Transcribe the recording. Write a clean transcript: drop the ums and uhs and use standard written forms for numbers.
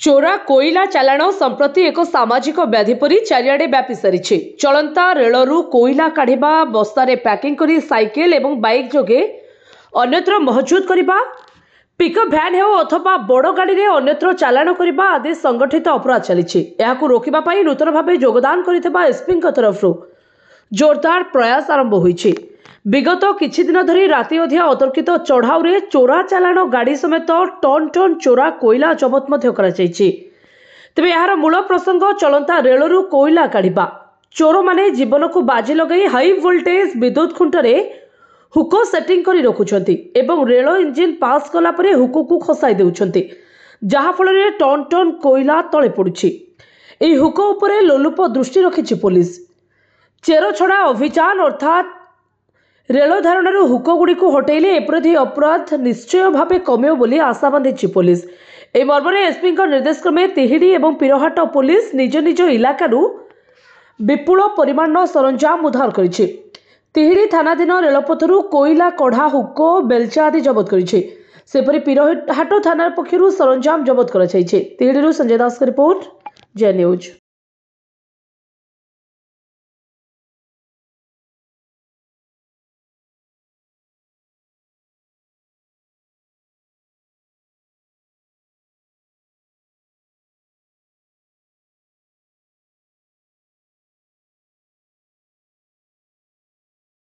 चोरा कोईला चालाण संप्रति एक सामाजिक व्याधि परी चारिआडे व्यापी सारी चलंता रेलरू कोईला काढ़ा बस्तार पैकिंग करी साइकेल एवं बाइक जोगे अन्यत्र महजूद करने पिकअप भ्यान हो अथवा बड़ गाड़ी में अन्यत्र चालाण करने आदि संगठित अपराध चली रोकने नूतन भाव योगदान कर एसपी तरफ जोरदार प्रयास आरंभ होईछि। विगत किछि दिन धरी राति अधिया अतर्कित चढ़ाऊ रे चोरा चालाण गाड़ी समेत टन टन चोरा कोईला जबत मध्य करा जायछि। तेबे यार मूल प्रसंग चलंता रेलरू कोईला काढ़ा चोर माने जीवन को बाजी लगई हाई वोल्टेज विद्युत खुंटरे हुको सेटिंग करी रखुछंती एवं रेल इंजिन पास कला परे हुको को खसाई देउछंती जहा फल रे टन टन कोईला तळे पडुछि। एही हुको उपरे लोलुप दृष्टि रखिछि पुलिस। चेर छड़ा अभियान अर्थात रेल धारणर हुकगुड़ी को हटेले एप्रति अपराध निश्चय भाव कमियो बोली आशा बांधी पुलिस। ए मर्मरे एसपी निर्देश क्रमे तिहिड़ी एवं पीरहाट पुलिस निज निज इलाकारु विपुल परिमाण सरंजाम उद्धार करिछि। तिहिड़ी थानाधीन रेलपथरु कोईला कढ़ा हुको बेलचा आदि जबत करिछि। सेपरि पीरहाट थाना पक्षरु सरंजाम जबत करा जायछि। तिहिड़ीरु संजय दास रिपोर्ट, जय न्यूज।